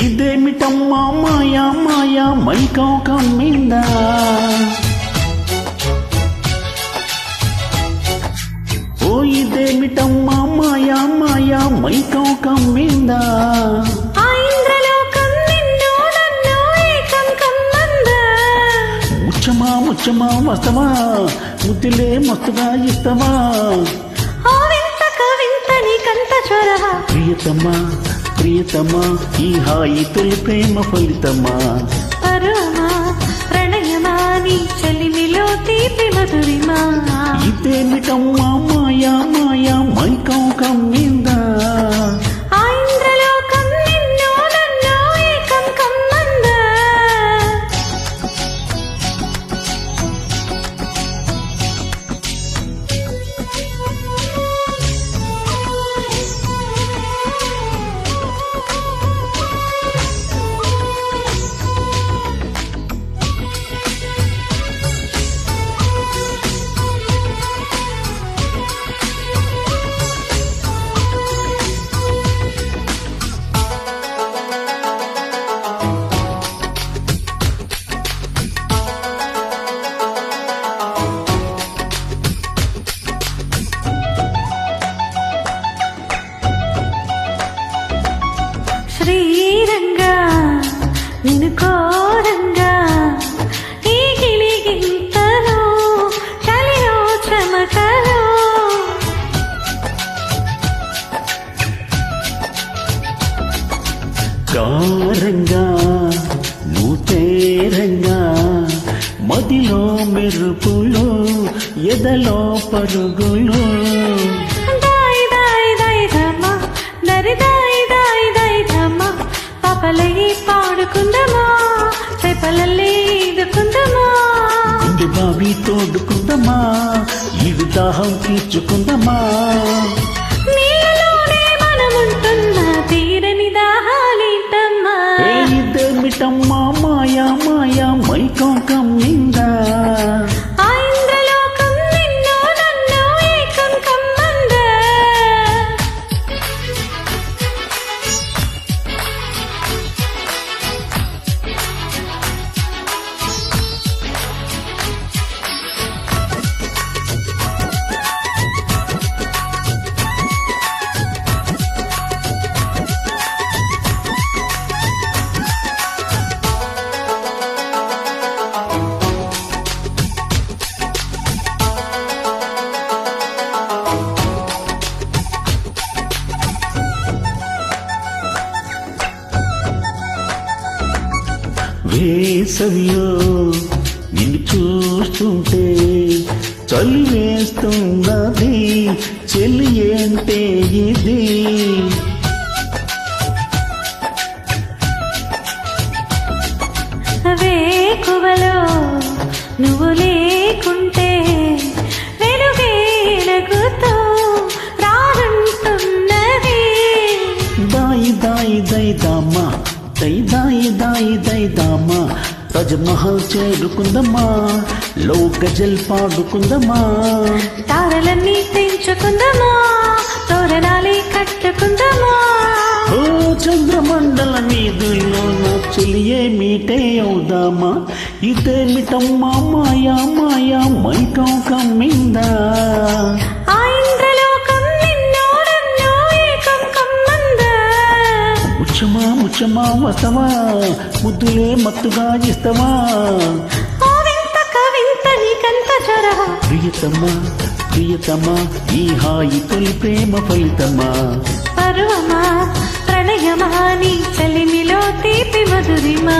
ఇదేమిటమ్మా మాయా మాయా మైకం కమ్మిందా, ఓ ఇదేమిటమ్మా మాయా మాయా మైకం కమ్మిందా. ముచ్చమా ముచ్చమా వస్తవా ముద్దులే మస్తుగా ఇస్తవా, ప్రియతమా ప్రియతమా ఈ హాయి తొలి ప్రేమ ఫలితమా. పరమా ప్రణయమా నీ చెలిమిలో తీపి మధురిమా. ఇదేమిటమ్మా మాయా మాయా మైకం కమ్మిందా, శ్రీరంగా నిన్ను కోరంగా ఈ గిలిగింతలో చలిలో చమకలో కారంగా నూతేరంగా మదిలో మెరుపులు ఎదలో పరుగులు. పాపలయ్యి పాడుకుందమా చేపలల్లే ఈదుకుందమా, గుండె బావి తోడుకుందమా ఇడు దాహం తీర్చుకుందమా. నీలోనే మనముంటున్న తీరని దాహాలేంటమ్మా. ఇదేమిటమ్మా మాయా మాయా మైకం కమ్మిందా, వేసవిలో నిన్ను చూస్తుంటే చలి వేస్తున్నది చెలి ఏంటే ఇది. వేకువలో నువ్వు లేకుంటే వెలుగేలగుతో రానంటున్నది. దాయి దాయి దై దామా దై దాయి దాయి దై దామా తాజ్మహల్ చేరుకుందమా లో గజల్ పాడుకుందమా. తారలన్నీ తెంచుకుందమా తోరణాలే కట్టుకుందమా. ఓ చంద్రమండల మీదులో నా చెలియే మీటే అవుదామా. ఇదేమిటమ్మా మాయా మాయా మైకం కమ్మిందా, ముచ్చమా ముచ్చమా వస్తవా ముద్దులే మత్తుగా ఇస్తవా. ప్రియతమా ప్రియతమా ఈ హాయి తొలి ప్రేమ ఫలితమా. పరమా ప్రణయమా నీ చెలిమిలో తీపి మధురిమా.